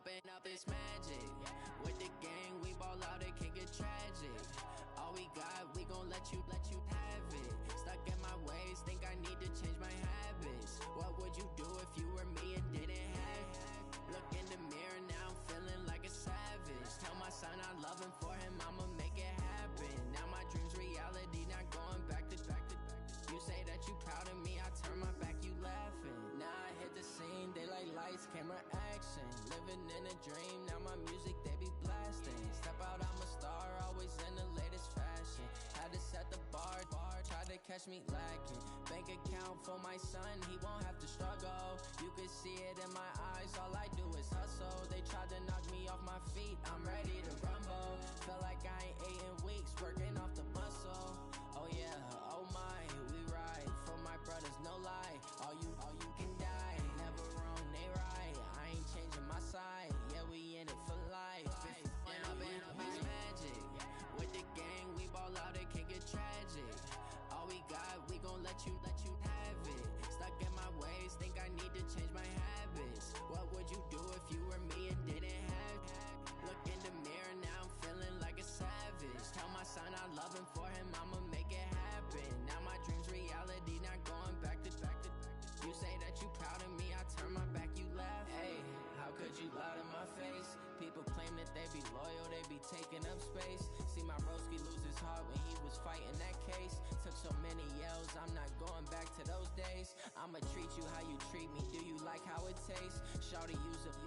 up, it's magic. With the gang, we ball out, it can get tragic. All we got, we gon' let you have it. Stuck in my ways, think I need to change my habits. What would you do if you were me and didn't have it? Look in the mirror, now I'm feeling like a savage. Tell my son I love him, for him I'ma make it happen. Now my dream's reality, not going back to. You say that you proud of me, I turn my back, you laughing. Now I hit the scene, they like lights, camera, action. Living in a dream, now my music, they be blasting. Step out, I'm a star, always in the latest fashion. Had to set the bar, tried to catch me lacking. Bank account for my son, he won't have to struggle. You can see it in my eyes, all I do is hustle. They tried to knock me off my feet, I'm ready to rumble. Feel like I ain't ate in weeks, working off the muscle. Oh yeah, oh my, we ride for my brothers, no lie. All you can die, never wrong, they right. I ain't changing my side, yeah, we in it for life. And up, it's magic. With the gang, we ball out, it can get tragic. All we got, we gon' let you have it. Stuck in my ways, think I need to change my habits. What would you do if you were me and didn't have it? Look in the mirror, now I'm feeling like a savage. Tell my son I love him, for him I'ma make it happen. Now my dream's reality, not going back to. You say that you proud of me, I turn my back, you laugh. Hey, how could you lie to my face? People claim that they be loyal, they be taking up space. See my broski lose his heart when he was fighting that case. Took so many yells, I'm not going back to those days. I'ma treat you how you treat me, do you like how it tastes? Shawty, use up,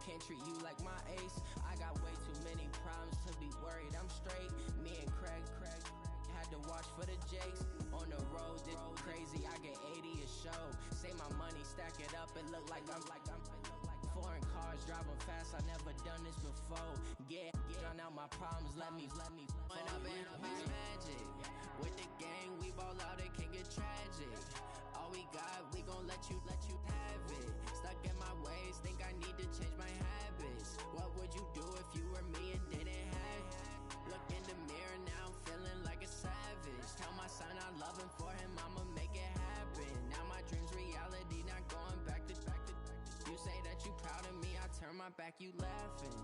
can't treat you like my ace. I got way too many problems to be worried, I'm straight. Me and Craig had to watch for the Jakes. On the road, this crazy, I get 80 a show. Say my money, stack it up, it look like I'm foreign cars, driving fast, I never done this before. Get drown out my problems, let me When up, it's magic. With the gang, we ball out, it can get tragic. All we got, we gon' let you have it. Stuck in my ways, think I need to change my habits. What would you do if you were me and didn't have it? Look in the mirror, now I'm feeling like a savage. Tell my son I love him, for him I'ma make it happen. Now my dream's reality, not going back to. You say that you proud of me, I turn my back, you laughing.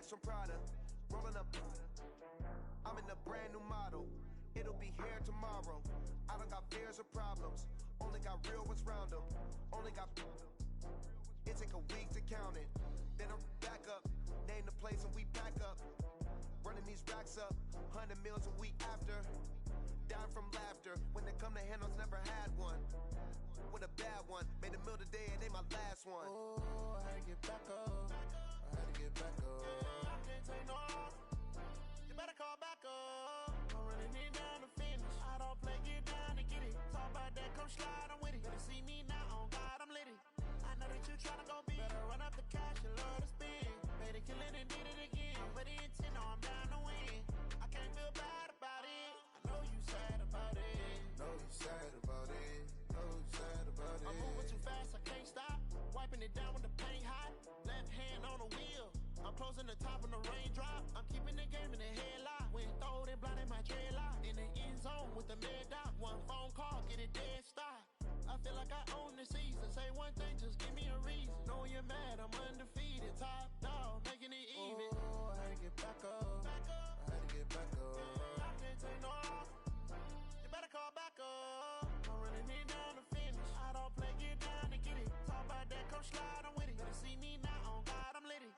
From Prada, rolling up. I'm in a brand new model. It'll be here tomorrow. I don't got fears or problems. Only got real ones round them. Only got. It take a week to count it. Then I'm back up. Name the place and we back up. Running these racks up. 100 meals a week after. Dying from laughter. When they come to handles, never had one. With a bad one. Made a meal today and they my last one. Oh, I had to get back up. I had to get back up. I can't take no off. You better call back up. I'm running it down to finish. I don't play, get down to get it. Talk about that, come slide, I'm with it. Better see me now, on God, I'm litty. I know that you tryna go big. Better run up the cash, you love to spend. Made a killing and did it again. But the intent, no, I'm down to win. I can't feel bad about it. I know you sad about it. Know you sad about it. Know you sad about it. I'm moving too fast, I can't stop. Wiping it down with the paint hot. Left hand on the wheel. I'm closing the top on the raindrop. I'm keeping the game in the headlock. When throwed and blinded my dreadlock. In the end zone with the mid dot. One phone call, get it dead stop. I feel like I own the season. Say one thing, just give me a reason. Know you're mad, I'm undefeated. Top dog, making it even. Oh, I had to get back up. I had to get back up. I can't take no off. You better call back up. I'm running it down to finish. I don't play, get down to get it. Talk about that, come slide, I'm with it. Better see me now, on God, I'm litty.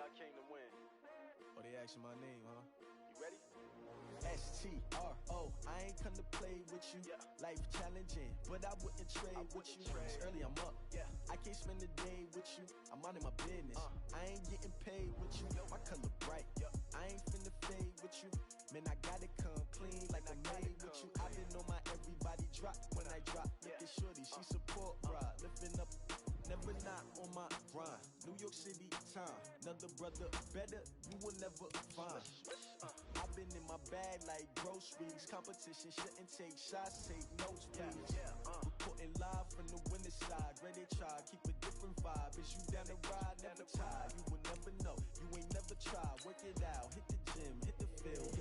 I came to win. Oh, they asking my name, huh? You ready? S-T-R-O, I ain't come to play with you. Yeah. Life challenging, but I wouldn't trade with you. It's early, I'm up. Yeah. I can't spend the day with you. I'm out of my business. I ain't getting paid with you. My color bright. I ain't finna fade with you. Man, I gotta come clean like I made with you. I been on my everybody drop when I drop. Look at shorty, she support ride. Lifting up, never not on my grind. New York City time. Another brother better, you will never find. I've been in my bag like groceries. Competition shouldn't take shots, take notes, please. Reporting live from the winter side. Ready to try, keep a different vibe. Is you down the ride, never tired. You will never know, you ain't never tried. Work it out, hit the gym, hit the field.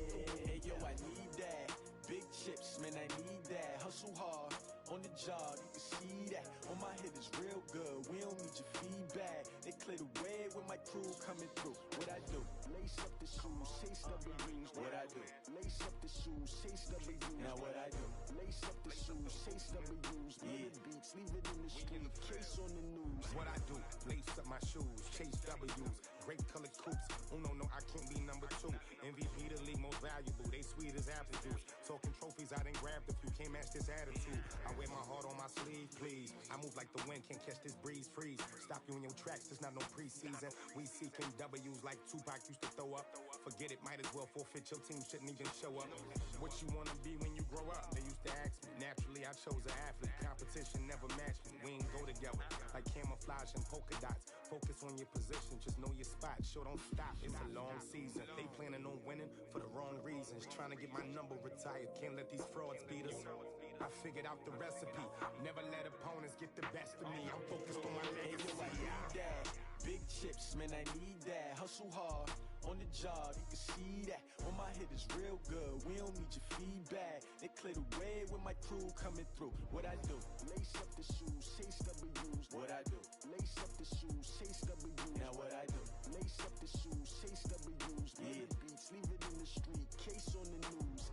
Hey yo, I need that. Big chips, man, I need that. Hustle hard, on the job, you can see that. On my head is real good, we don't need your feedback. They clear the way with my crew coming through. What I do? Lace up the shoes, chase W's. What I do? Lace up the shoes, chase W's. Now what I do? Lace up the shoes, chase W's. Yeah. Beats, leave it in the street, case on the news. What I do? Lace up my shoes, chase W's. Great colored coops. Oh no, I can't be number 2. MVP the league most valuable. They sweet as apple juice. Talking trophies, I done grabbed a few. Can't match this attitude. I wear my heart on my sleeve, please. I move like the wind, can't catch this breeze. Freeze. Stop you in your tracks. There's not no preseason. We seeking W's like Tupac used to throw up. Forget it, might as well forfeit. Your team shouldn't even show up. What you wanna be when you grow up? They used to ask me. Naturally, I chose an athlete. Competition never matched me. We ain't go together like camouflage and polka dots. Focus on your position, just know your spot. Sure, don't stop. It's a long season. They planning on winning for the wrong reasons. Trying to get my number retired. Can't let these frauds beat us. I figured out the recipe. Never let opponents get the best of me. I'm focused on my legacy. I need that. Big chips, man, I need that. Hustle hard, on the job, you can see that. On my head is real good, we don't need your feedback. They clear the way with my crew coming through. What I do? Lace up the shoes, chase W's. What I do? Lace up the shoes, chase W's. Now what I do? Lace up the shoes, chase W's. Yeah. Beats, leave it in the street, case on the news.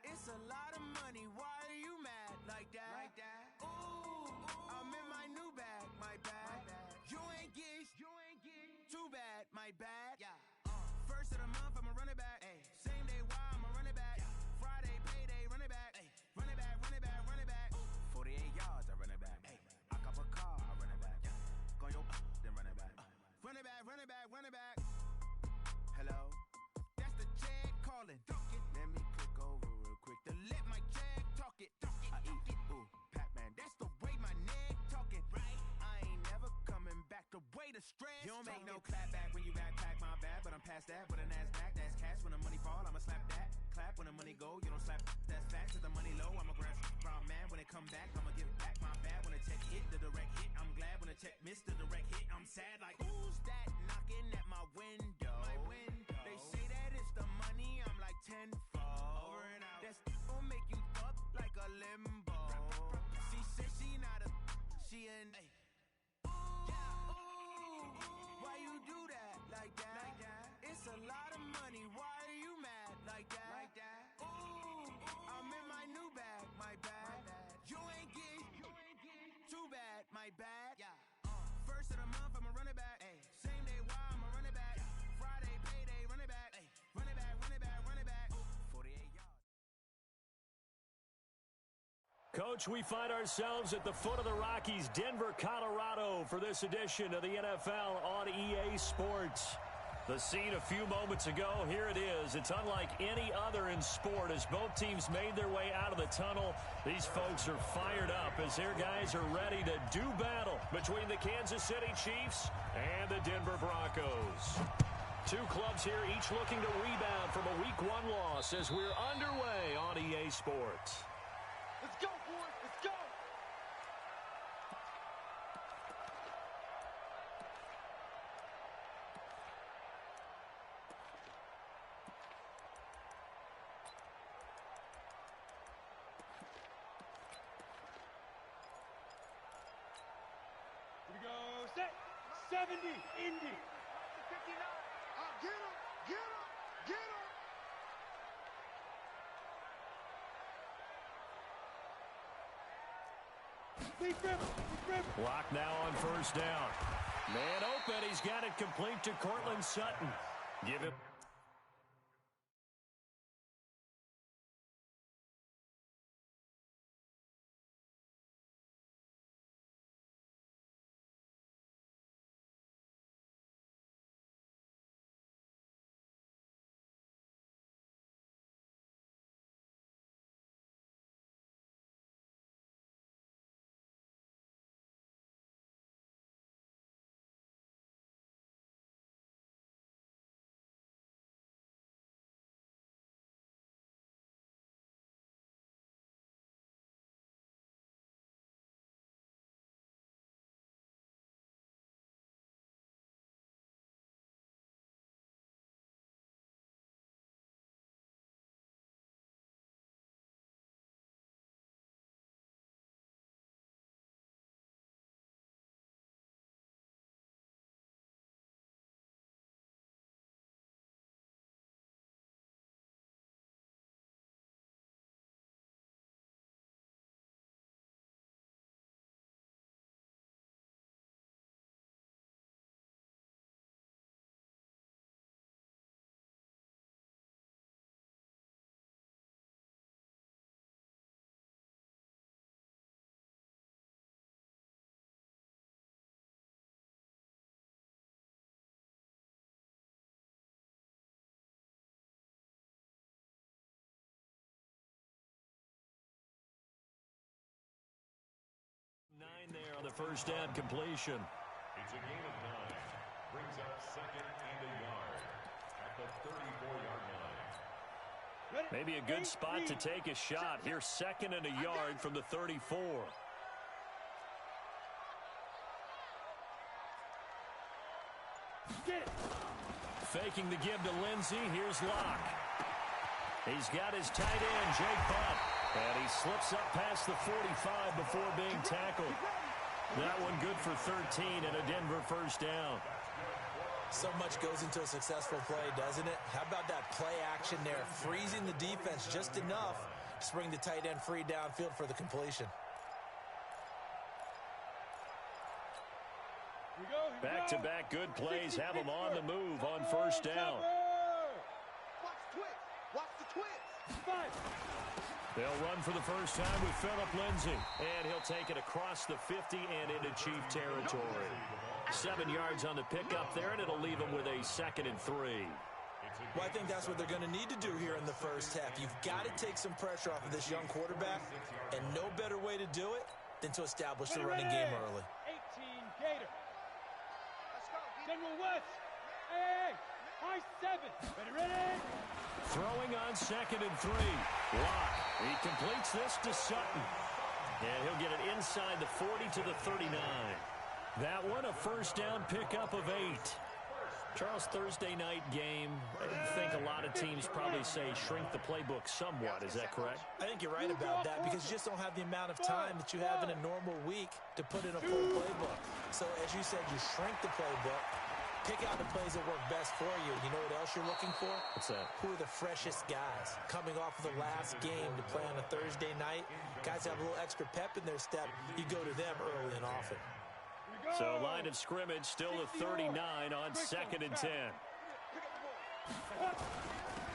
It's a lot of money, why are you mad like that? Ooh, I'm in my new bag, my bad. You ain't geese, too bad, my bad. First of the month, I'ma run it back. Same day, why I'ma run it back. Friday, payday, run it back. Run it back, run it back, run it back. 48 yards, I run it back. I cop a car, I run it back. Go yo, then run it back. Run it back, run it back, run it back. Hello, that's the check calling. Let me click over real quick to let my check talk it. I eat, ooh, Pac-Man, that's the way my neck talking. Right, I ain't never coming back the way the stress. You don't make no clap back when you backpack, my bad, but I'm past that. But an ass back, that's cash. When the money fall, I'ma slap that. Clap when the money go, you don't slap. That's facts. Cause the money low, I'ma grab from man. When it come back, I'ma give it back. My bad when the check hit, the direct hit. I'm glad when the check missed the direct hit. I'm sad like who's that knocking at my window? They say that it's the money, I'm like tenfold. Over and out. That's gon' make you fuck like a limbo. She said she not a, she an. Why you do that like that? It's a lot of money, why are you mad like that? Ooh, I'm in my new bag, my bad. You ain't geek, too bad, my bad. First of the month, I'ma run it back. Same day, why I'ma run it back. Friday, payday, run it back. Run it back, run it back, run it back. 48 yards. Coach, we find ourselves at the foot of the Rockies, Denver, Colorado, for this edition of the NFL on EA Sports. The scene a few moments ago, here it is. It's unlike any other in sport as both teams made their way out of the tunnel. These folks are fired up as their guys are ready to do battle between the Kansas City Chiefs and the Denver Broncos. Two clubs here, each looking to rebound from a Week 1 loss as we're underway on EA Sports. Let's go, boys. Let's go. set. 70, Indy. 59. Get him, get him, get him. Block now on first down. Man open. He's got it complete to Cortland Sutton. Give him. There on the first down completion. It's a gain of 9. Brings up second and a yard at the 34-yard line. Maybe a good spot to take a shot. Here's second and a yard from the 34. Faking the give to Lindsey. Here's Locke. He's got his tight end, Jake Butt. And he slips up past the 45 before being tackled. That one good for 13 and a Denver first down. So much goes into a successful play, doesn't it? How about that play action there? Freezing the defense just enough to bring the tight end free downfield for the completion. Back-to-back good plays have them on the move on first down. Watch the twist. Watch the twist. They'll run for the first time with Phillip Lindsay. And he'll take it across the 50 and into Chief territory. 7 yards on the pickup there, and it'll leave them with a 2nd and 3. Well, I think that's what they're going to need to do here in the first half. You've got to take some pressure off of this young quarterback, and no better way to do it than to establish the running game early. 18 Gator. General West. Hey, high 7. Ready. Throwing on 2nd and 3. Locke. He completes this to Sutton. And he'll get it inside the 40 to the 39. That one a first down pickup of 8. Charles, Thursday night game, I think a lot of teams probably say shrink the playbook somewhat. Is that correct? I think you're right about that because you just don't have the amount of time that you have in a normal week to put in a full playbook. So, as you said, you shrink the playbook, pick out the plays that work best for you. You know what else you're looking for? What's that? Who are the freshest guys? Coming off of the last game to play on a Thursday night, guys have a little extra pep in their step. You go to them early and often. So line of scrimmage still a 39 on 2nd and 10.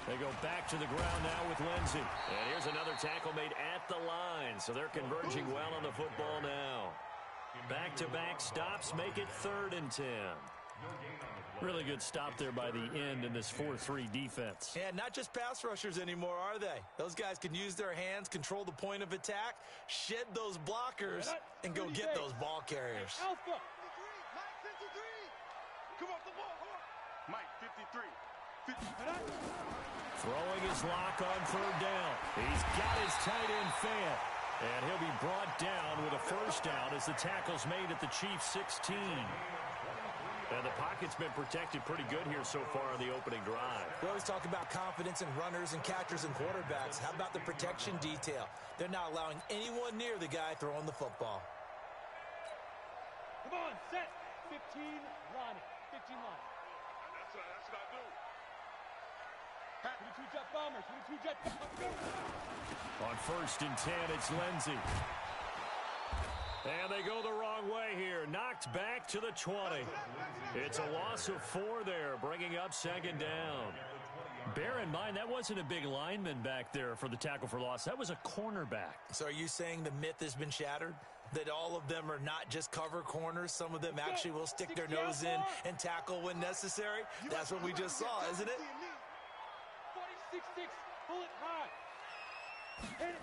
They go back to the ground now with Lindsey. And here's another tackle made at the line. So they're converging well on the football now. Back-to-back stops make it 3rd and 10. Really good stop there by the end in this 4-3 defense. And not just pass rushers anymore, are they? Those guys can use their hands, control the point of attack, shed those blockers, and go get those ball carriers. Alpha. Mike 53. Come off the ball. Mike 53. Throwing his Lock on 3rd down. He's got his tight end Fant. And he'll be brought down with a first down as the tackle's made at the Chiefs 16. And the pocket's been protected pretty good here so far on the opening drive. We always talk about confidence in runners and catchers and quarterbacks. How about the protection detail? They're not allowing anyone near the guy throwing the football. Come on, set. 15 line. 15 line. That's what I do. 22 jet bombers. 22 jet bombers. On 1st and 10, it's Lindsey. And they go the wrong way here. Knocked back to the 20. It's a loss of 4 there, bringing up 2nd down. Bear in mind, that wasn't a big lineman back there for the tackle for loss. That was a cornerback. So are you saying the myth has been shattered? That all of them are not just cover corners? Some of them actually will stick their nose in and tackle when necessary? That's what we just saw, isn't it? 46-6, pull it high. Hit it.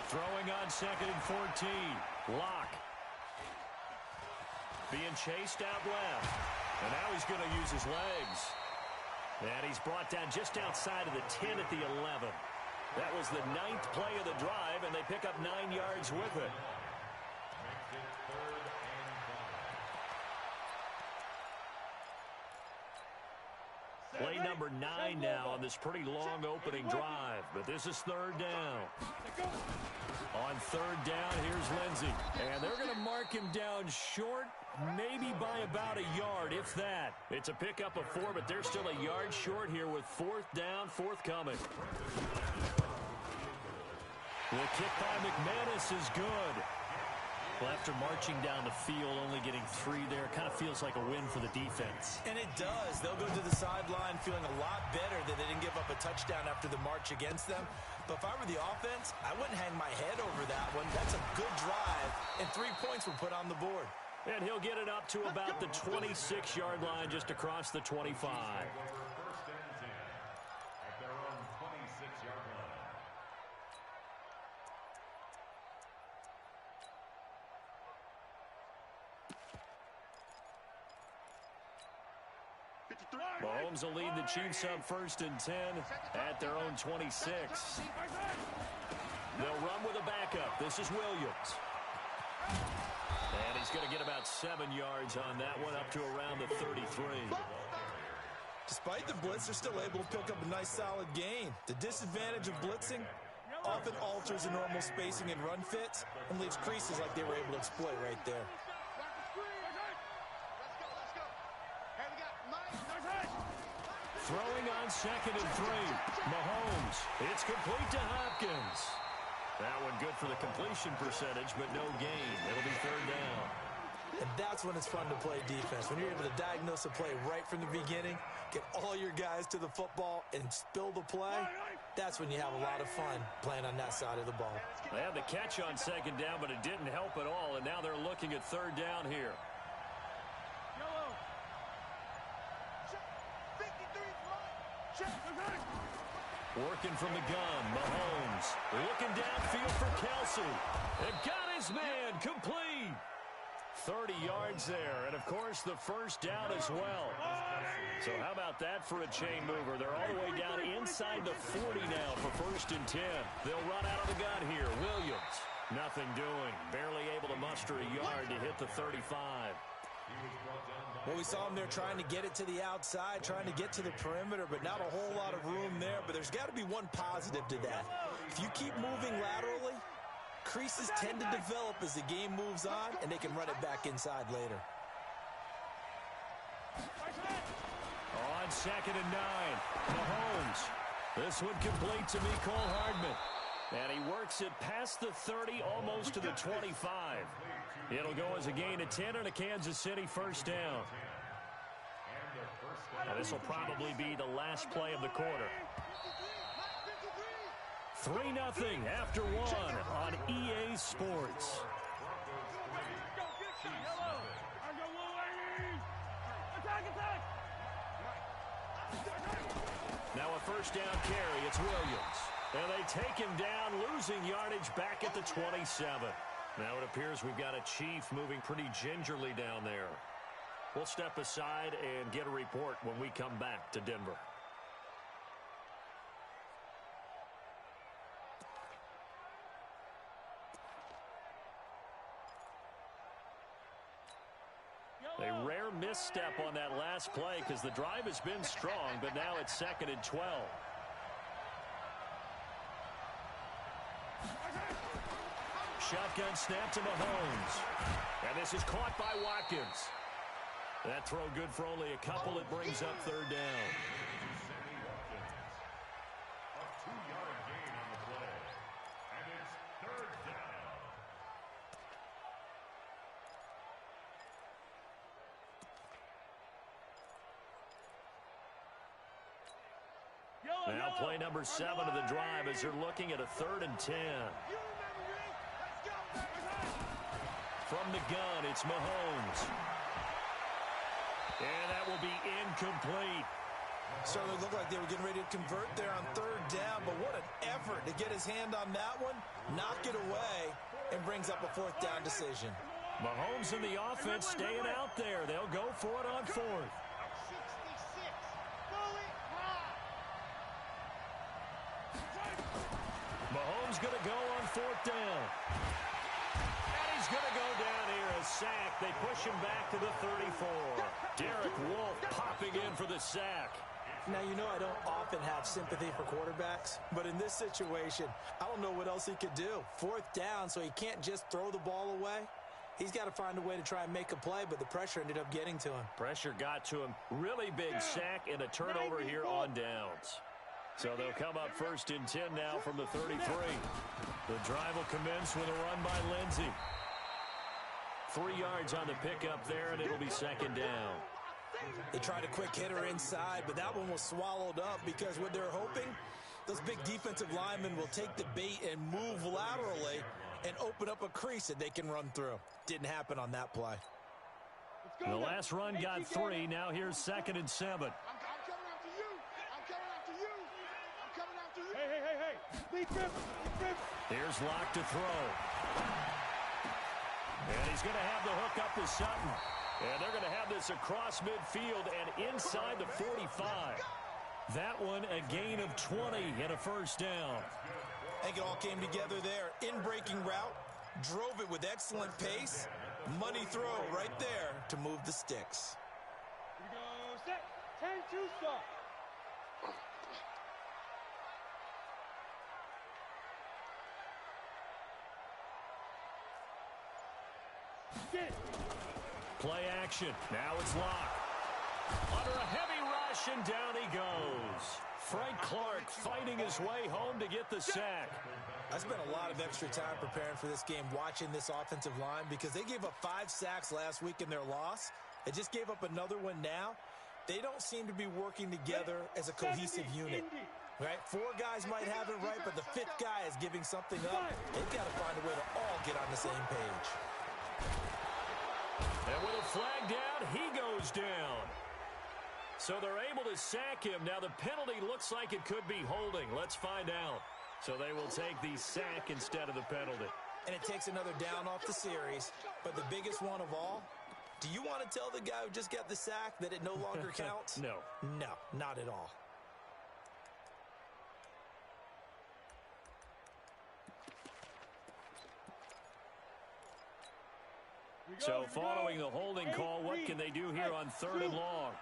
Throwing on 2nd and 14. Lock. Being chased out left. And now he's going to use his legs. And he's brought down just outside of the 10 at the 11. That was the 9th play of the drive, and they pick up 9 yards with it. Play number 9 now on this pretty long opening drive, but this is 3rd down. On 3rd down, here's Lindsey, and they're going to mark him down short, maybe by about a yard, if that. It's a pickup of 4, but they're still a yard short here with 4th down, forthcoming. The kick by McManus is good. Well, after marching down the field, only getting 3 there, kind of feels like a win for the defense. And it does. They'll go to the sideline feeling a lot better that they didn't give up a touchdown after the march against them. But if I were the offense, I wouldn't hang my head over that one. That's a good drive, and 3 points were put on the board. And he'll get it up to about the 26-yard line, just across the 25. Mahomes will lead the Chiefs up 1st and 10 at their own 26. They'll run with a backup. This is Williams. And he's going to get about 7 yards on that one, up to around the 33. Despite the blitz, they're still able to pick up a nice solid gain. The disadvantage of blitzing often alters the normal spacing and run fits and leaves creases like they were able to exploit right there. Throwing on 2nd and 3. Mahomes. It's complete to Hopkins. That one good for the completion percentage, but no gain. It'll be 3rd down. And that's when it's fun to play defense. When you're able to diagnose a play right from the beginning, get all your guys to the football, and spill the play, that's when you have a lot of fun playing on that side of the ball. They had the catch on 2nd down, but it didn't help at all, and now they're looking at 3rd down here. Working from the gun, Mahomes looking downfield for Kelsey. And got his man complete. 30 yards there, and of course the 1st down as well. So how about that for a chain mover? They're all the way down inside the 40 now for 1st and 10. They'll run out of the gun here. Williams, nothing doing. Barely able to muster a yard to hit the 35. Well, we saw him there trying to get it to the outside, trying to get to the perimeter, but not a whole lot of room there. But there's got to be one positive to that. If you keep moving laterally, creases tend to develop as the game moves on, and they can run it back inside later. On 2nd and 9, Mahomes. This one complete to Mecole Hardman. And he works it past the 30, almost to the 25. It'll go as a gain of 10 and a Kansas City 1st down. And this will probably be the last play of the quarter. 3-0 after 1 on EA Sports. Now a 1st down carry. It's Williams. And they take him down, losing yardage back at the 27. Now it appears we've got a Chief moving pretty gingerly down there. We'll step aside and get a report when we come back to Denver. A rare misstep on that last play because the drive has been strong, but now it's 2nd and 12. Shotgun snap to Mahomes. And this is caught by Watkins. That throw good for only a couple. It brings up third down. A 2-yard gain on the play. And it's third down. Now play number 7 of the drive as they're looking at a 3rd and 10. From the gun, it's Mahomes. And that will be incomplete. Certainly looked like they were getting ready to convert there on 3rd down, but what an effort to get his hand on that one, knock it away, and brings up a 4th down decision. Mahomes and the offense staying out there. They'll go for it on 4th. Mahomes going to go on 4th down. And he's going to go down here, a sack. They push him back to the 34. Derek Wolfe popping in for the sack. Now, you know I don't often have sympathy for quarterbacks, but in this situation, I don't know what else he could do. 4th down, so he can't just throw the ball away. He's got to find a way to try and make a play, but the pressure ended up getting to him. Pressure got to him. Really big sack and a turnover here on downs. So they'll come up 1st and 10 now from the 33. The drive will commence with a run by Lindsey. 3 yards on the pickup there, and it'll be 2nd down. They tried a quick hitter inside, but that one was swallowed up because what they're hoping, those big defensive linemen will take the bait and move laterally and open up a crease that they can run through. Didn't happen on that play. The last run got 3. Now here's 2nd and 7. Here's Locke to throw. And he's going to have the hook up to Sutton. And they're going to have this across midfield and inside the 45. That one a gain of 20 and a 1st down. I think it all came together there. In-breaking route, drove it with excellent pace. Money throw right there to move the sticks. Here we go, set, 10-2 stop. Play action. Now it's Locke. Under a heavy rush, and down he goes. Frank Clark fighting his way home to get the sack. I spent a lot of extra time preparing for this game, watching this offensive line, because they gave up 5 sacks last week in their loss. They just gave up another one now. They don't seem to be working together as a cohesive unit. Right? 4 guys might have it right, but the 5th guy is giving something up. They've got to find a way to all get on the same page. And with a flag down, he goes down. So they're able to sack him. Now the penalty looks like it could be holding. Let's find out. So they will take the sack instead of the penalty. And it takes another down off the series. But the biggest one of all, do you want to tell the guy who just got the sack that it no longer counts? No. No, not at all. So following the holding call, what can they do here on 3rd and long?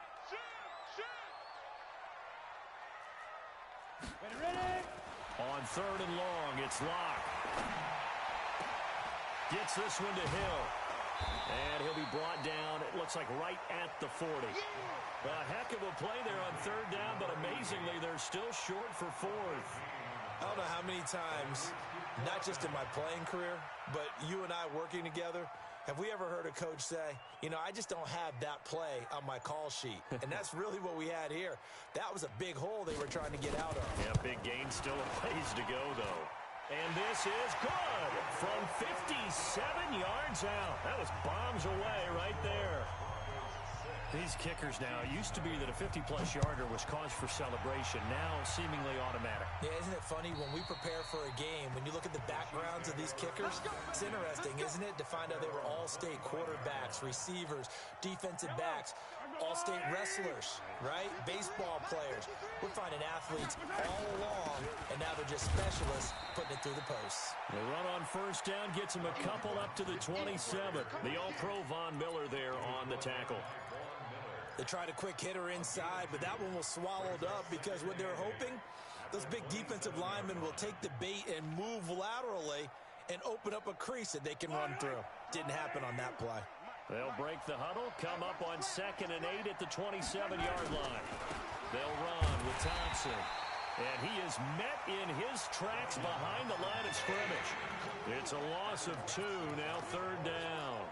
On 3rd and long, it's Locke. Gets this one to Hill. And he'll be brought down, it looks like right at the 40. A heck of a play there on 3rd down, but amazingly, they're still short for 4th. I don't know how many times, not just in my playing career, but you and I working together, have we ever heard a coach say, you know, I just don't have that play on my call sheet? And that's really what we had here. That was a big hole they were trying to get out of. Yeah, big gain, still a ways to go, though. And this is good from 57 yards out. That was bombs away right there. These kickers now, it used to be that a 50-plus yarder was cause for celebration. Now, seemingly automatic. Yeah, isn't it funny when we prepare for a game, when you look at the backgrounds of these kickers, it's interesting, isn't it, to find out they were all-state quarterbacks, receivers, defensive backs, all-state wrestlers, right? Baseball players. We're finding athletes all along, and now they're just specialists putting it through the posts. The run on 1st down gets him a couple up to the 27. The All-Pro Von Miller there on the tackle. They tried a quick hitter inside, but that one was swallowed up because what they're hoping, those big defensive linemen will take the bait and move laterally and open up a crease that they can run through. Didn't happen on that play. They'll break the huddle, come up on 2nd and 8 at the 27-yard line. They'll run with Thompson. And he is met in his tracks behind the line of scrimmage. It's a loss of 2, now 3rd down.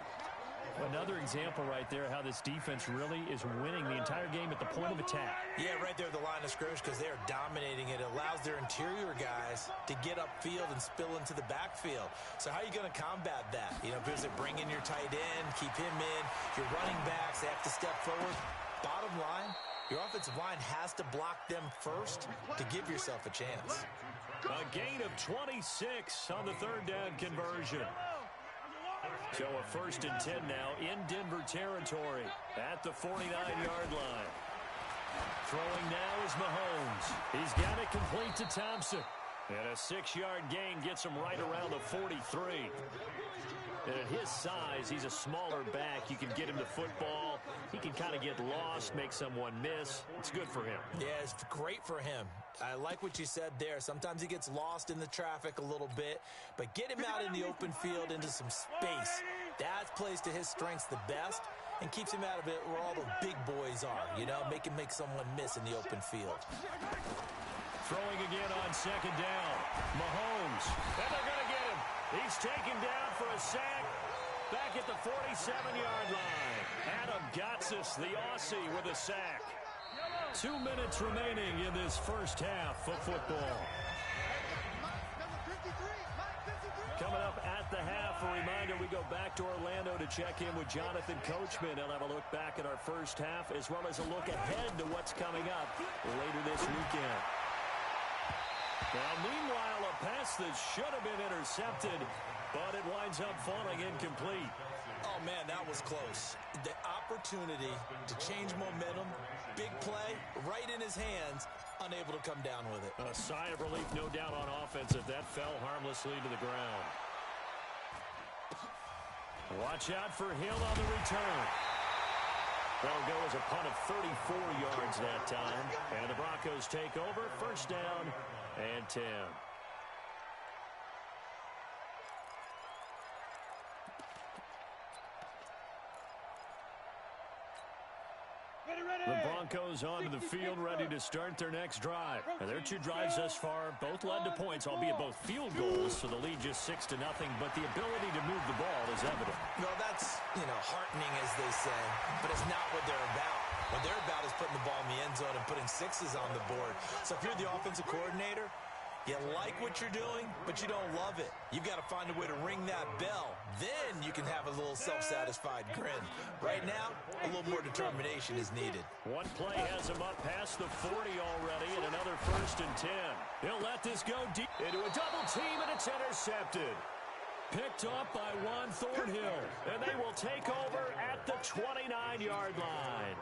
Another example right there how this defense really is winning the entire game at the point of attack. Yeah, right there at the line of scrimmage because they are dominating it. It allows their interior guys to get upfield and spill into the backfield. So how are you going to combat that? You know, because they bring in your tight end, keep him in. Your running backs, they have to step forward. Bottom line, your offensive line has to block them first to give yourself a chance. A gain of 26 on the 3rd down conversion. So a 1st and 10 now in Denver territory at the 49-yard line. Throwing now is Mahomes. He's got it complete to Thompson. And a 6-yard gain gets him right around the 43. And at his size, he's a smaller back. You can get him the football. He can kind of get lost, make someone miss. It's good for him. Yeah, it's great for him. I like what you said there. Sometimes he gets lost in the traffic a little bit, but get him out in the open field into some space. That plays to his strengths the best and keeps him out of it where all the big boys are, you know, make someone miss in the open field. Throwing again on 2nd down. Mahomes. And they're going to get him. He's taken down for a sack back at the 47-yard line. Adam Gotsis, the Aussie, with a sack. 2 minutes remaining in this first half of football. Coming up at the half, a reminder, we go back to Orlando to check in with Jonathan Coachman. He'll have a look back at our first half as well as a look ahead to what's coming up later this weekend. Now, meanwhile, a pass that should have been intercepted, but it winds up falling incomplete. Oh, man, that was close. The opportunity to change momentum, big play, right in his hands, unable to come down with it. A sigh of relief, no doubt, on offense if that fell harmlessly to the ground. Watch out for Hill on the return. That'll go as a punt of 34 yards that time. And the Broncos take over, 1st down and 10. The Broncos onto the field, ready to start their next drive. And their 2 drives thus far both led to points, albeit both field goals, so the lead just 6-0. But the ability to move the ball is evident. Well, that's, heartening, as they say, but it's not what they're about. What they're about is putting the ball in the end zone and putting 6s on the board. So if you're the offensive coordinator, you like what you're doing, but you don't love it. You've got to find a way to ring that bell. Then you can have a little self-satisfied grin. Right now, a little more determination is needed. One play has him up past the 40 already, and another 1st and 10. He'll let this go deep into a double team, and it's intercepted. Picked up by Juan Thornhill, and they will take over at the 29-yard line.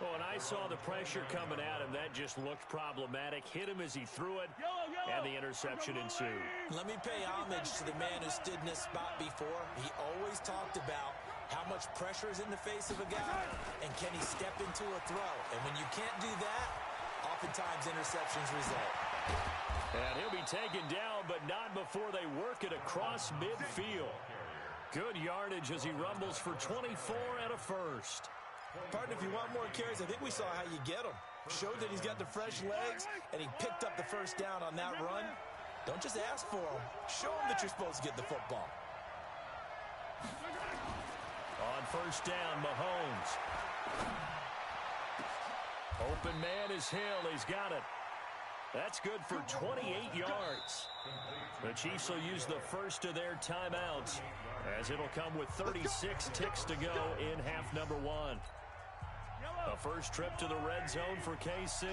Oh, and I saw the pressure coming at him. That just looked problematic. Hit him as he threw it, and the interception ensued. Let me pay homage to the man who stood in this spot before. He always talked about how much pressure is in the face of a guy, and can he step into a throw. And when you can't do that, oftentimes interceptions result. And he'll be taken down, but not before they work it across midfield. Good yardage as he rumbles for 24 and a 1st. Partner, if you want more carries, I think we saw how you get him. Showed that he's got the fresh legs, and he picked up the 1st down on that run. Don't just ask for him. Show him that you're supposed to get the football. On 1st down, Mahomes. Open man is Hill. He's got it. That's good for 28 yards. The Chiefs will use the first of their timeouts, as it'll come with 36 ticks to go in half number 1. A first trip to the red zone for KC.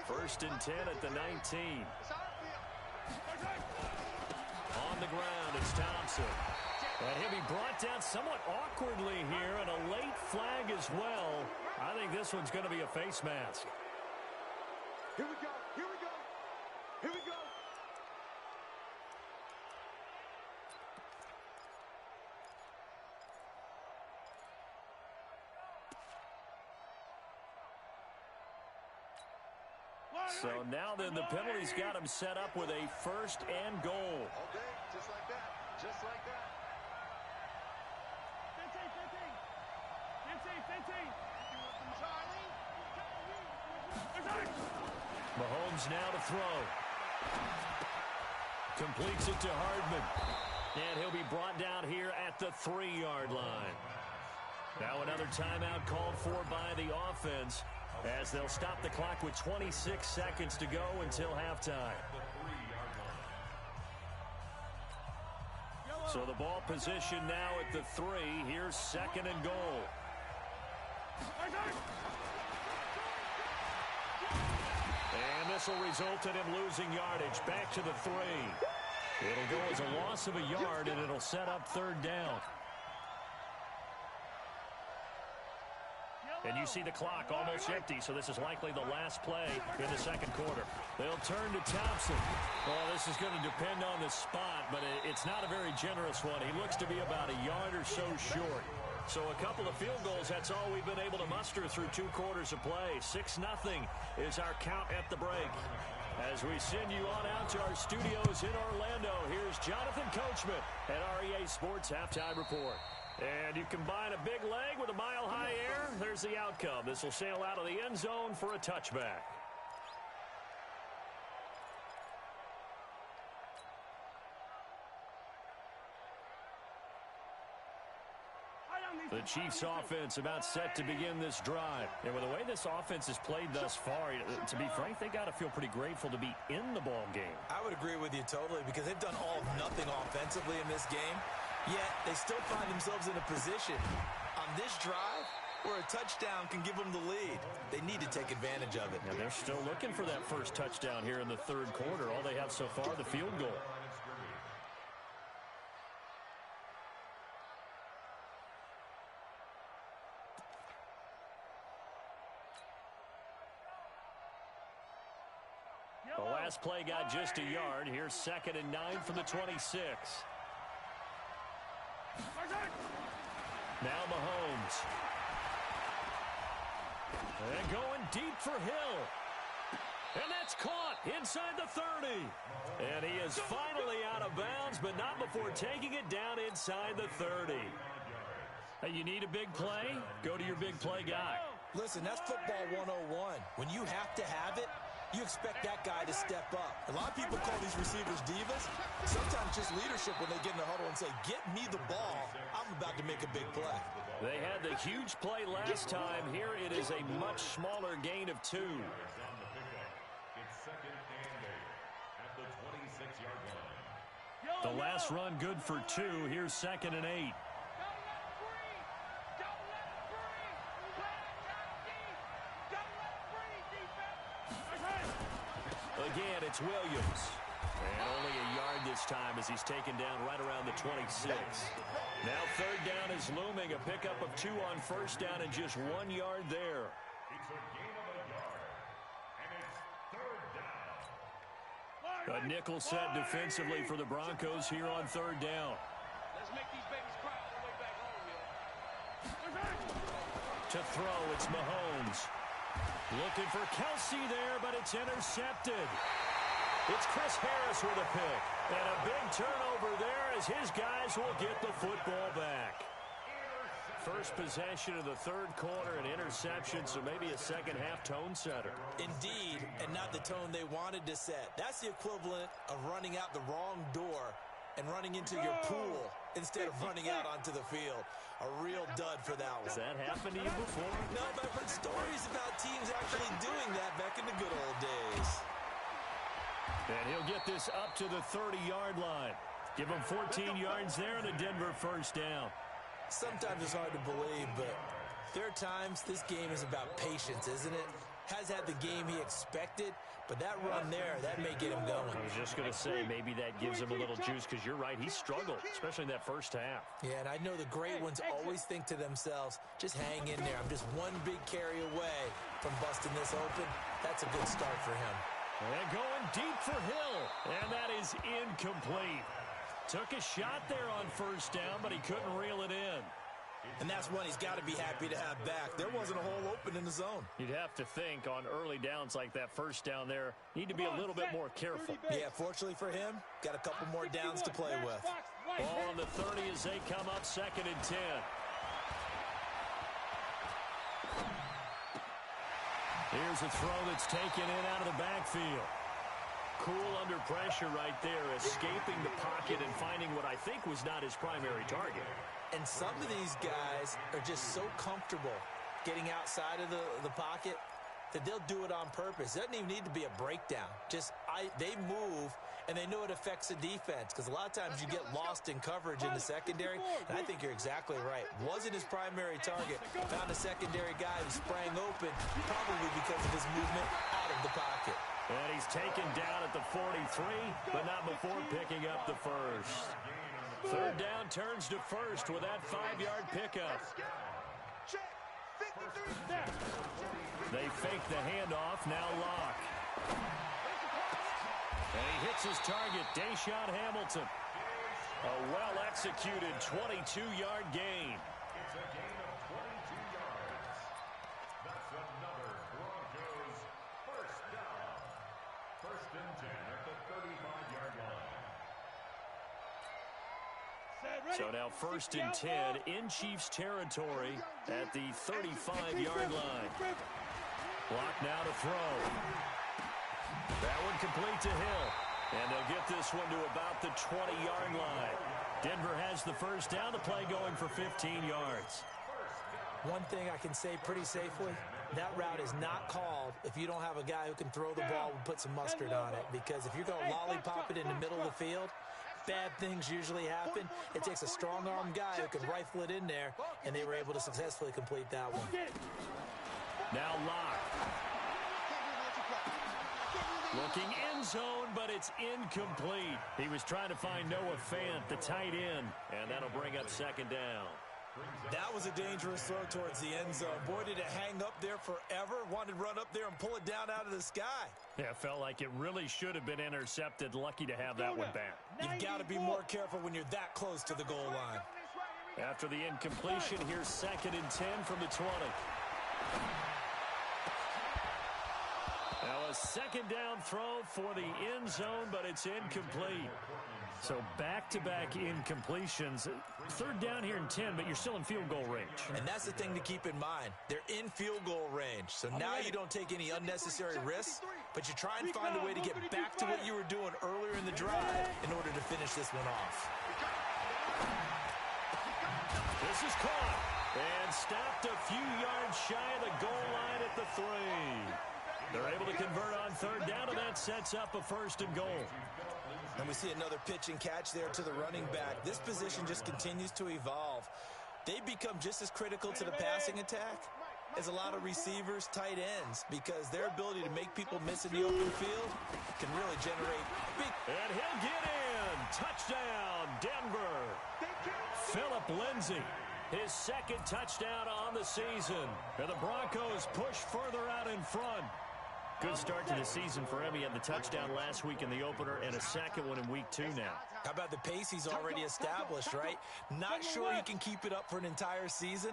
1st and 10 at the 19. On the ground, it's Thompson. And he'll be brought down somewhat awkwardly here, and a late flag as well. I think this one's going to be a face mask. Here we go. Here we go. Here we go. So now then, the penalty's got him set up with a 1st and goal. Okay, just like that. Just like that. Mahomes now to throw. Completes it to Hardman. And he'll be brought down here at the 3-yard line. Now another timeout called for by the offense as they'll stop the clock with 26 seconds to go until halftime. So the ball position now at the 3. Here's 2nd and goal. And this will result in him losing yardage. Back to the 3. It'll go as a loss of a yard, and it'll set up 3rd down. And you see the clock almost empty, so this is likely the last play in the 2nd quarter. They'll turn to Thompson. Well, this is going to depend on the spot, but it's not a very generous one. He looks to be about a yard or so short. So a couple of field goals, that's all we've been able to muster through 2 quarters of play. 6-0 is our count at the break. As we send you on out to our studios in Orlando, here's Jonathan Coachman at REA Sports Halftime Report. And you combine a big leg with a mile-high air, there's the outcome. This will sail out of the end zone for a touchback. The Chiefs offense about set to begin this drive. And with the way this offense has played thus far, to be frank, they got to feel pretty grateful to be in the ball game. I would agree with you totally because they've done all of nothing offensively in this game, yet they still find themselves in a position on this drive where a touchdown can give them the lead. They need to take advantage of it. And they're still looking for that first touchdown here in the 3rd quarter. All they have so far, the field goal. The last play got just a yard. Here's 2nd and 9 from the 26. Now Mahomes. And going deep for Hill. And that's caught inside the 30. And he is finally out of bounds, but not before taking it down inside the 30. Hey, you need a big play? Go to your big play guy. Listen, that's football 101. When you have to have it, you expect that guy to step up. A lot of people call these receivers divas. Sometimes just leadership when they get in the huddle and say, get me the ball. I'm about to make a big play. They had the huge play last time. Here it is a much smaller gain of 2. The last run good for 2. Here's 2nd and 8. Again, it's Williams. And only a yard this time as he's taken down right around the 26. Now 3rd down is looming. A pickup of 2 on 1st down and just 1 yard there. It's a gain of a yard. And it's 3rd down. A nickel set defensively for the Broncos here on 3rd down. Let's make these babies cry on the way back home, To throw, it's Mahomes. Looking for Kelsey there, but it's intercepted. It's Chris Harris with a pick. And a big turnover there as his guys will get the football back. First possession of the 3rd quarter, an interception, so maybe a second-half tone setter. Indeed, and not the tone they wanted to set. That's the equivalent of running out the wrong door and running into your pool instead of running out onto the field. A real dud for that one. Has that happened to you before? No, but I've heard stories about teams actually doing that back in the good old days. And he'll get this up to the 30-yard line. Give him 14 yards there and a Denver 1st down. Sometimes it's hard to believe, but there are times this game is about patience, isn't it? Has had the game he expected, but that run there, that may get him going. I was just going to say, maybe that gives him a little juice because you're right, he struggled, especially in that first half. Yeah, and I know the great ones always think to themselves, just hang in there. I'm just one big carry away from busting this open. That's a good start for him. And going deep for Hill, and that is incomplete. Took a shot there on 1st down, but he couldn't reel it in. And that's one he's got to be happy to have back. There wasn't a hole open in the zone. You'd have to think on early downs like that 1st down there, need to be a little bit more careful. Yeah, fortunately for him, got a couple more downs to play with. Ball on the 30 as they come up 2nd and 10. Here's a throw that's taken in out of the backfield. Cool under pressure right there, escaping the pocket and finding what I think was not his primary target. And some of these guys are just so comfortable getting outside of the pocket that they'll do it on purpose. It doesn't even need to be a breakdown. They move, and they know it affects the defense, because a lot of times you get lost in coverage in the secondary, and I think you're exactly right. Wasn't his primary target. Found a secondary guy who sprang open, probably because of his movement out of the pocket. And he's taken down at the 43, but not before picking up the first. Third down turns to first with that 5-yard pickup. They fake the handoff, now Locke. And he hits his target, Deshaun Hamilton. A well-executed 22-yard gain. It's a gain of 22 yards. That's another Broncos first down. First and 10 at the 35-yard line. So now first and 10 in Chiefs territory at the 35-yard line. Block now to throw. That one complete to Hill. And they'll get this one to about the 20-yard line. Denver has the first down. The play going for 15 yards. One thing I can say pretty safely, that route is not called if you don't have a guy who can throw the ball and put some mustard on it. Because if you're going to lollipop it in the middle of the field, bad things usually happen. It takes a strong-arm guy who can rifle it in there, and they were able to successfully complete that one. Now Locke. Looking end zone, but it's incomplete. He was trying to find Noah Fant, the tight end, and that'll bring up second down. That was a dangerous throw towards the end zone. Boy, did it hang up there forever. Wanted to run up there and pull it down out of the sky. Yeah, it felt like it really should have been intercepted. Lucky to have that one back. You've got to be more careful when you're that close to the goal line. After the incompletion, here's second and 10 from the 20. Now a second down throw for the end zone, but it's incomplete. So back-to-back incompletions. Third down here in 10, but you're still in field goal range. And that's the thing to keep in mind. They're in field goal range. So now you don't take any unnecessary risks, but you try and find a way to get back to what you were doing earlier in the drive in order to finish this one off. This is caught and stopped a few yards shy of the goal line at the 3. They're able to convert on third down, and that sets up a first and goal. And we see another pitch and catch there to the running back. This position just continues to evolve. They become just as critical to the passing attack as a lot of receivers, tight ends, because their ability to make people miss in the open field can really generate big. And he'll get in. Touchdown, Denver. Phillip Lindsay, his second touchdown on the season. And the Broncos push further out in front. Good start to the season for him. He had the touchdown last week in the opener and a second one in week 2 now. How about the pace he's already established, right? Not sure he can keep it up for an entire season,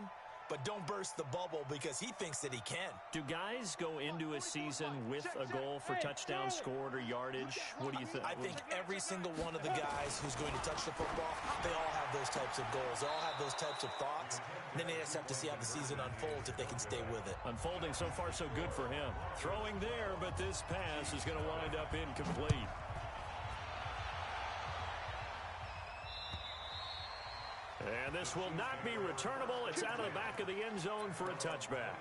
but don't burst the bubble because he thinks that he can. Do guys go into a season with a goal for touchdown scored or yardage? What do you think? I think every single one of the guys who's going to touch the football, they all have those types of goals. They all have those types of thoughts. And then they just have to see how the season unfolds if they can stay with it. Unfolding so far so good for him. Throwing there, but this pass is going to wind up incomplete. And this will not be returnable. It's out of the back of the end zone for a touchback.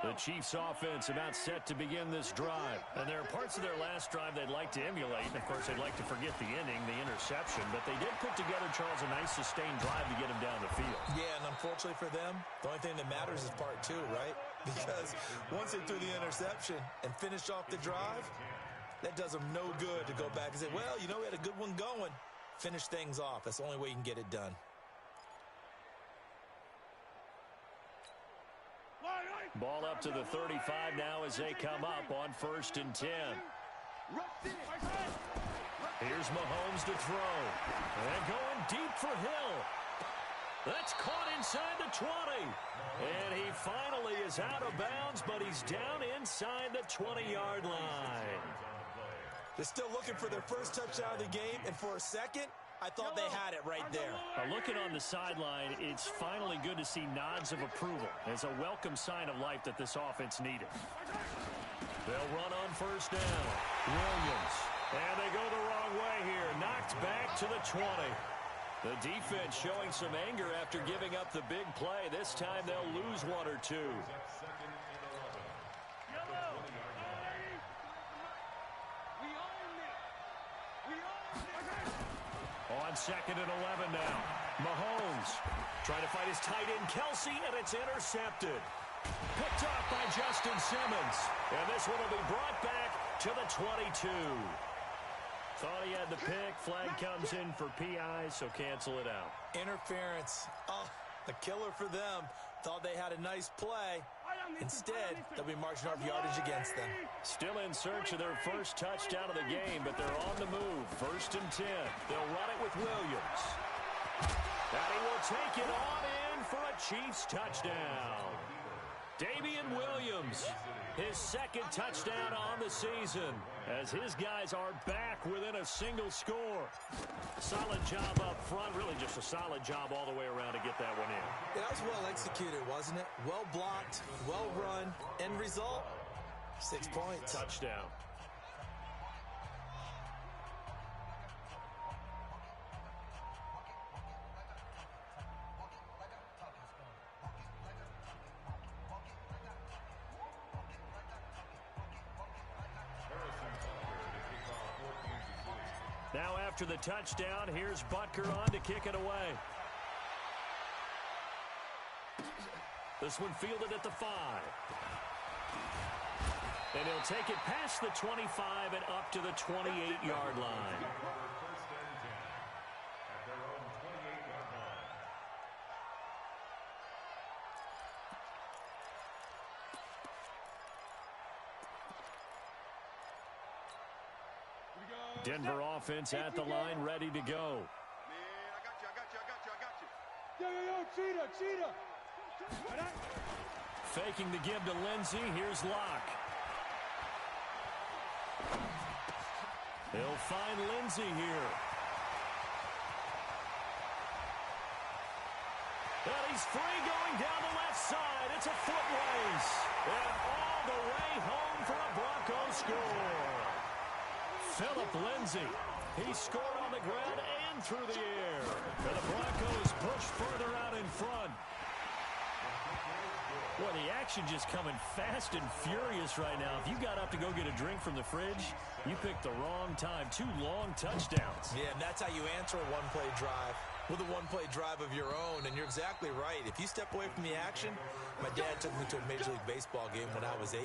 The Chiefs offense about set to begin this drive. And there are parts of their last drive they'd like to emulate. And, of course, they'd like to forget the inning, the interception. But they did put together, Charles, a nice sustained drive to get them down the field. Yeah, and unfortunately for them, the only thing that matters is part 2, right? Because once they threw the interception and finished off the drive, that does them no good to go back and say, well, you know, we had a good one going. Finish things off. That's the only way you can get it done. Ball up to the 35 now as they come up on first and 10. Here's Mahomes to throw. And going deep for Hill. That's caught inside the 20. And he finally is out of bounds, but he's down inside the 20-yard line. They're still looking for their first touchdown of the game, and for a second, I thought they had it right there. Looking on the sideline, it's finally good to see nods of approval. It's a welcome sign of life that this offense needed. They'll run on first down. Williams. And they go the wrong way here. Knocked back to the 20. The defense showing some anger after giving up the big play. This time they'll lose one or two. On 2nd and 11 now. Mahomes trying to fight his tight end Kelsey, and it's intercepted. Picked off by Justin Simmons. And this one will be brought back to the 22. Thought he had the pick. Flag comes in for PI, so cancel it out. Interference. Oh, a killer for them. Thought they had a nice play. Instead, they'll be marching off yardage against them. Still in search of their first touchdown of the game, but they're on the move. 1st and 10. They'll run it with Williams. And he will take it on in for a Chiefs touchdown. Damian Williams, his 2nd touchdown on the season, as his guys are back within a single score. Solid job up front, really just a solid job all the way around to get that one in. Yeah, that was well executed, wasn't it? Well blocked, well run. End result, 6 points. Touchdown. Now after the touchdown, here's Butker on to kick it away. This one fielded at the 5. And he'll take it past the 25 and up to the 28-yard line. Denver offense at the line, ready to go. Man, I got you. Cheetah. Faking the give to Lindsey. Here's Locke. They'll find Lindsey here. And he's free going down the left side. It's a foot race. And all the way home for a Broncos score. Philip Lindsay. He scored on the ground and through the air. And the Broncos push further out in front. Boy, the action just coming fast and furious right now. If you got up to go get a drink from the fridge, you picked the wrong time. 2 long touchdowns. Yeah, and that's how you answer a one-play drive with a one-play drive of your own. And you're exactly right. If you step away from the action, my dad took me to a Major League Baseball game when I was 8.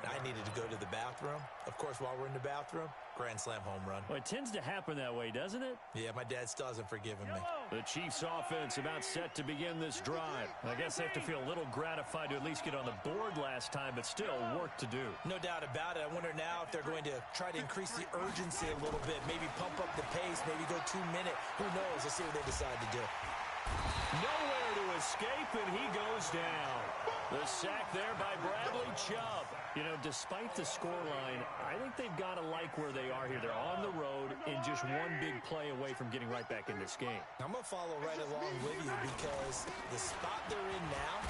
I needed to go to the bathroom. Of course, while we're in the bathroom, grand slam home run. Well, it tends to happen that way, doesn't it? Yeah, my dad still hasn't forgiven me. The Chiefs offense about set to begin this drive. I guess they have to feel a little gratified to at least get on the board last time, but still work to do. No doubt about it. I wonder now if they're going to try to increase the urgency a little bit, maybe pump up the pace, maybe go 2 minute. Who knows? Let's see what they decide to do. Nowhere to escape, and he goes down. The sack there by Bradley Chubb. You know, despite the scoreline, I think they've got to like where they are here. They're on the road and just one big play away from getting right back in this game. I'm going to follow right along with you because the spot they're in now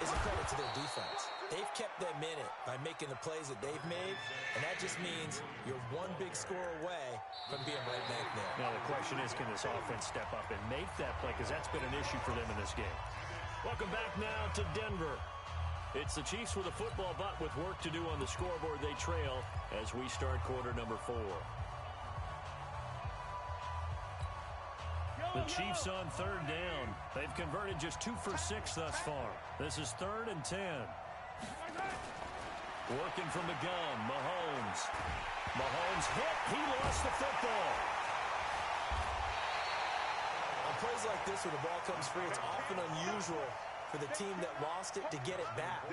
is a credit to their defense. They've kept them in it by making the plays that they've made, and that just means you're one big score away from being right back there. Now, the question is, can this offense step up and make that play? Because that's been an issue for them in this game. Welcome back now to Denver. It's the Chiefs with a football, but with work to do on the scoreboard, they trail as we start quarter number 4. The Chiefs on 3rd down. They've converted just 2 for 6 thus far. This is 3rd and 10. Working from the gun, Mahomes. Mahomes hit. He lost the football. On plays like this where the ball comes free, it's often unusual for the team that lost it to get it back.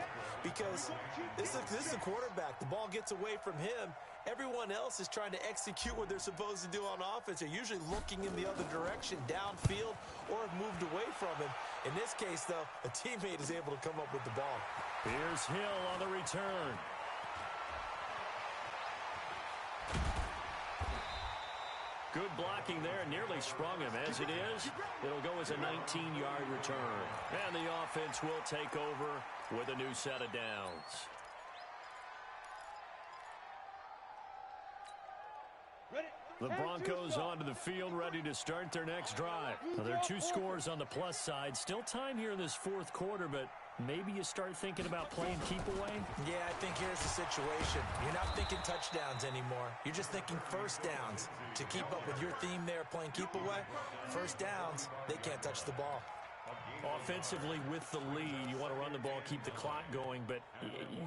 Because this is a quarterback. The ball gets away from him. Everyone else is trying to execute what they're supposed to do on offense. They're usually looking in the other direction, downfield, or have moved away from him. In this case, though, a teammate is able to come up with the ball. Here's Hill on the return. Good blocking there, nearly sprung him. As it is, it'll go as a 19-yard return. And the offense will take over with a new set of downs. The Broncos onto the field, ready to start their next drive. Now, there are 2 scores on the plus side. Still time here in this fourth quarter, but maybe you start thinking about playing keep away? Yeah, I think here's the situation. You're not thinking touchdowns anymore. You're just thinking first downs. To keep up with your theme there, playing keep away, first downs, they can't touch the ball. Offensively with the lead, you want to run the ball, keep the clock going, but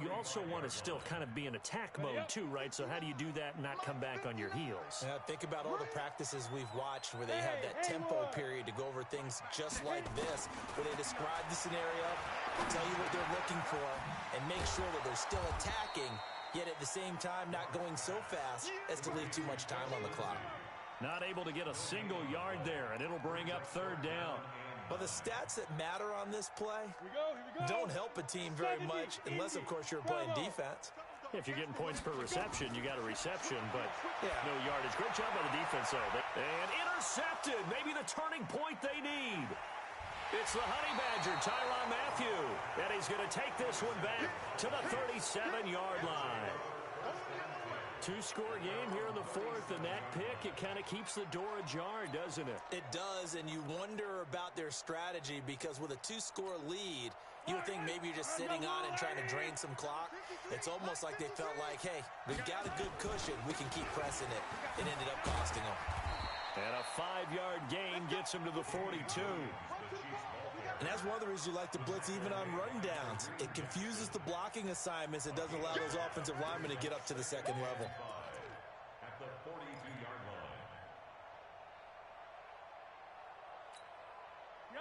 you also want to still kind of be in attack mode too, right? So how do you do that and not come back on your heels? Yeah, think about all the practices we've watched where they have that tempo period to go over things just like this, where they describe the scenario, tell you what they're looking for, and make sure that they're still attacking, yet at the same time not going so fast as to leave too much time on the clock. Not able to get a single yard there, and it'll bring up third down. Well, the stats that matter on this play don't help a team very much unless, of course, you're playing defense. If you're getting points per reception, you got a reception, but no yardage. Great job by the defense, though. And intercepted. Maybe the turning point they need. It's the Honey Badger, Tyrann Mathieu. And he's going to take this one back to the 37-yard line. 2-score game here in the fourth, and that pick, it kind of keeps the door ajar, doesn't it? It does, and you wonder about their strategy because with a 2-score lead, you would think maybe you're just sitting on and trying to drain some clock. It's almost like they felt like, hey, we've got a good cushion. We can keep pressing it. It ended up costing them. And a 5-yard gain gets him to the 42. And that's one of the reasons you like to blitz even on rundowns. It confuses the blocking assignments. It doesn't allow those offensive linemen to get up to the second level. At the 42-yard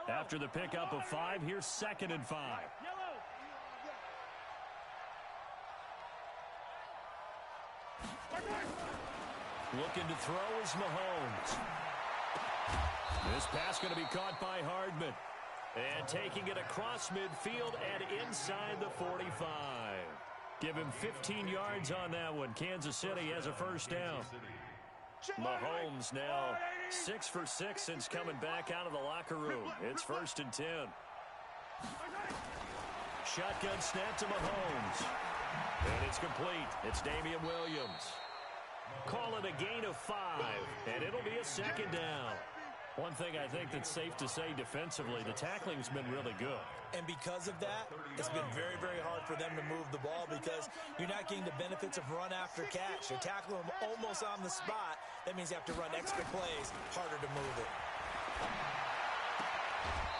line. After the pickup of 5, here's 2nd and 5. Looking to throw is Mahomes. This pass going to be caught by Hardman. And taking it across midfield and inside the 45. Give him 15 yards on that one. Kansas City has a first down. Mahomes now 6 for 6 since coming back out of the locker room. It's 1st and 10. Shotgun snap to Mahomes. And it's complete. It's Damian Williams. Call it a gain of 5. And it'll be a 2nd down. One thing I think that's safe to say defensively, the tackling's been really good. And because of that, it's been very, very hard for them to move the ball because you're not getting the benefits of run after catch. You're tackling them almost on the spot. That means you have to run extra plays, harder to move it.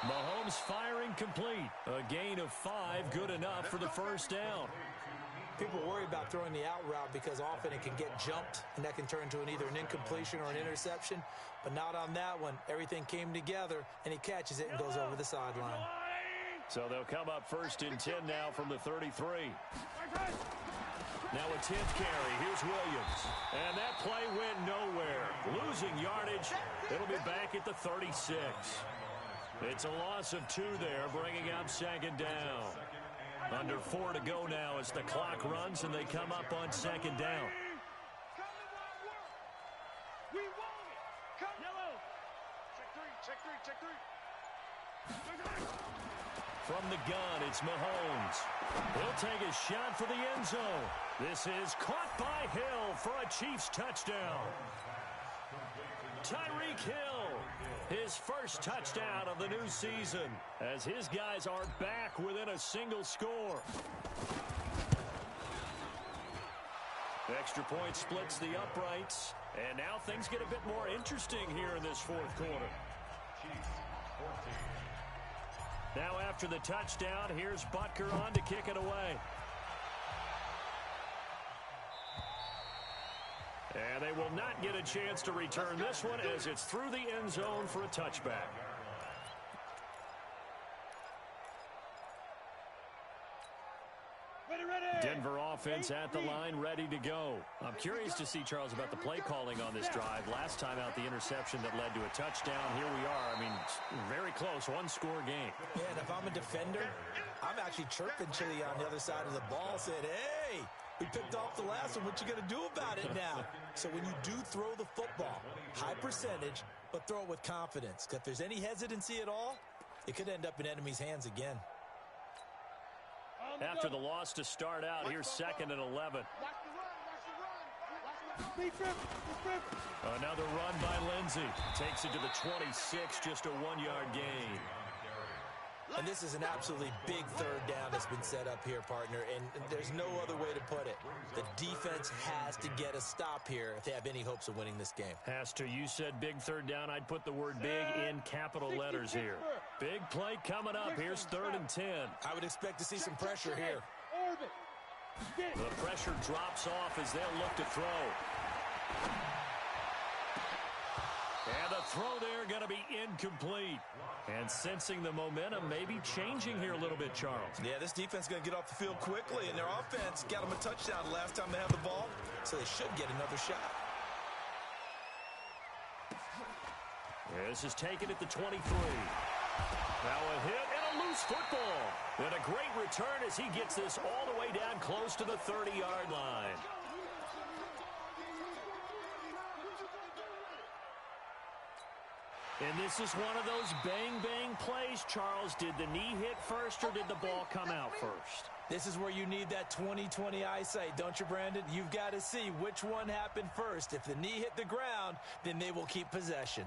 Mahomes firing complete. A gain of 5, good enough for the first down. People worry about throwing the out route because often it can get jumped, and that can turn into either an incompletion or an interception. But not on that one. Everything came together, and he catches it and goes over the sideline. So they'll come up 1st and 10 now from the 33. Now a 10th carry. Here's Williams. And that play went nowhere. Losing yardage. It'll be back at the 36. It's a loss of 2 there, bringing up 2nd down. Under 4 to go now as the clock runs, and they come up on 2nd down. From the gun, it's Mahomes. He'll take a shot for the end zone. This is caught by Hill for a Chiefs touchdown. Tyreek Hill, his first touchdown of the new season, as his guys are back within a single score. Extra point splits the uprights, and now things get a bit more interesting here in this fourth quarter. Now after the touchdown, here's Butker on to kick it away. And they will not get a chance to return this one as it's through the end zone for a touchback. Denver offense at the line, ready to go. I'm curious to see, Charles, about the play calling on this drive. Last time out, the interception that led to a touchdown. Here we are. I mean, very close, 1-score game. Yeah, and if I'm a defender, I'm actually chirping Chili on the other side of the ball, saying, hey, we picked off the last one. What you going to do about it now? So when you do throw the football, high percentage, but throw it with confidence. If there's any hesitancy at all, it could end up in enemy's hands again. After the loss to start out, here's 2nd and 11. Another run by Lindsey. Takes it to the 26, just a 1-yard gain. And this is an absolutely big third down that's been set up here, partner, and there's no other way to put it. The defense has to get a stop here if they have any hopes of winning this game. Has to. You said big third down. I'd put the word big in capital letters here. Big play coming up. Here's 3rd and 10. I would expect to see some pressure here. The pressure drops off as they'll look to throw. And the throw there going to be incomplete. And sensing the momentum maybe changing here a little bit, Charles. Yeah, this defense is going to get off the field quickly, and their offense got them a touchdown last time they had the ball, so they should get another shot. This is taken at the 23. Now a hit and a loose football. And a great return as he gets this all the way down close to the 30-yard line. And this is one of those bang-bang plays, Charles. Did the knee hit first or did the ball come out first? This is where you need that 20/20 eyesight, don't you, Brandon? You've got to see which one happened first. If the knee hit the ground, then they will keep possession.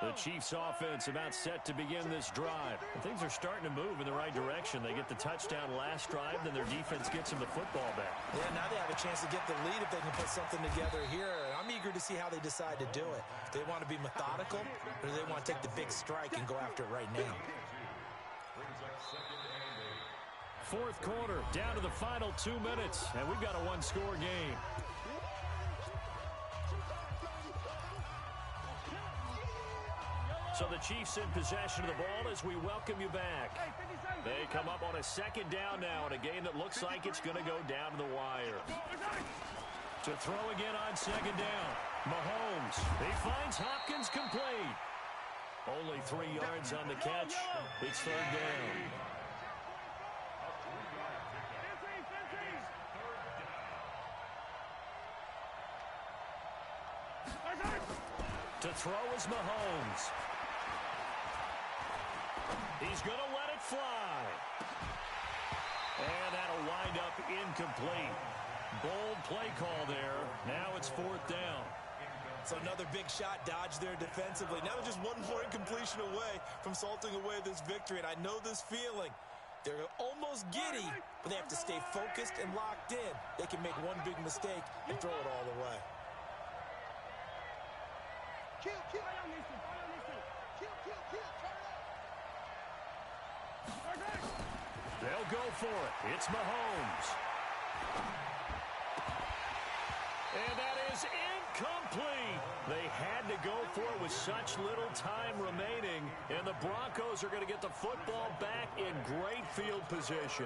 The Chiefs offense about set to begin this drive. And things are starting to move in the right direction. They get the touchdown last drive, then their defense gets them the football back. Yeah, now they have a chance to get the lead if they can put something together here. I'm eager to see how they decide to do it. Do they want to be methodical, or do they want to take the big strike and go after it right now? 4th quarter, down to the final 2 minutes, and we've got a one-score game. So the Chiefs in possession of the ball as we welcome you back. They come up on a 2nd down now in a game that looks like it's going to go down to the wire. To throw again on 2nd down. Mahomes, he finds Hopkins complete. Only 3 yards on the catch. It's 3rd down. To throw is Mahomes. He's going to let it fly. And that'll wind up incomplete. Bold play call there. Now it's 4th down. So another big shot dodged there defensively. Now they're just one more incompletion away from salting away this victory. And I know this feeling. They're almost giddy, but they have to stay focused and locked in. They can make one big mistake and throw it all the way. They'll go for it. It's Mahomes. And that is incomplete. They had to go for it with such little time remaining. And the Broncos are going to get the football back in great field position.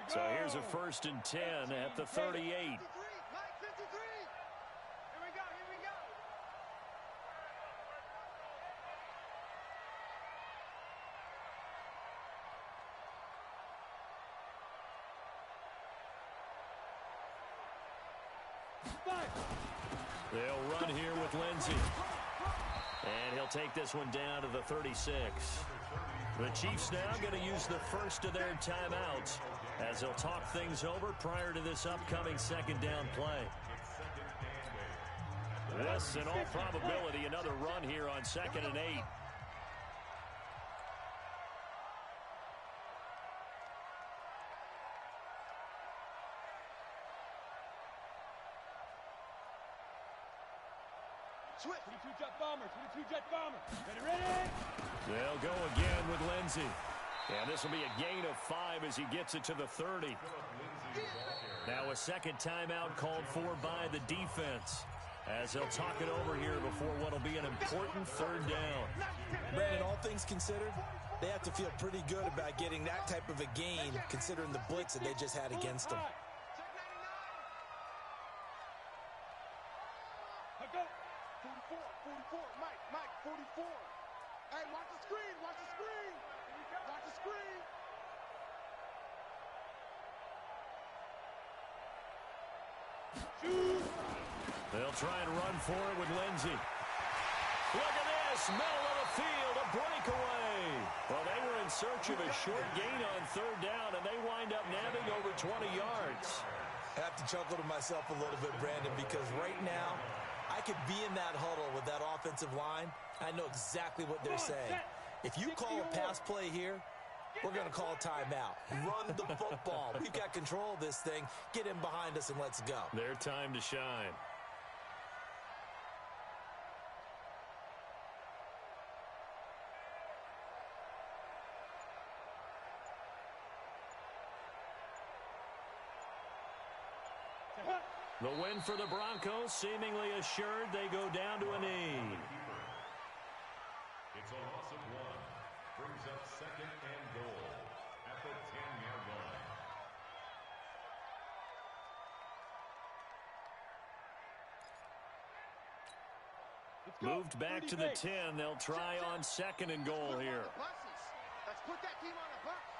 So here's a 1st and 10 at the 38. They'll run here with Lindsey. And he'll take this one down to the 36. The Chiefs now going to use the first of their timeouts as they'll talk things over prior to this upcoming 2nd down play. This, in all probability, another run here on 2nd and 8. Swift, 22 jet bomber, 22 jet bomber. Ready? They'll go again with Lindsey. And this will be a gain of 5 as he gets it to the 30. Now a 2nd timeout called for by the defense as they'll talk it over here before what will be an important 3rd down. Brandon, all things considered, they have to feel pretty good about getting that type of a gain considering the blitz that they just had against them. Go. 44, 44. 4. Hey, watch the screen. Watch the screen. Watch the screen. They'll try and run for it with Lindsey. Look at this, middle of the field, a breakaway. Well, they were in search of a short gain on third down, and they wind up nabbing over 20 yards. I have to chuckle to myself a little bit, Brandon, because right now I could be in that huddle with that offensive line. I know exactly what they're saying. If you call a pass play here, we're going to call a timeout. Run the football. We've got control of this thing. Get in behind us and let's go. Their time to shine. The win for the Broncos, seemingly assured they go down to a knee. It's a loss of 1. Brings up 2nd and goal at the 10-yard line. Moved back to the 10. They'll try on 2nd and goal here. Let's put that team on the bus.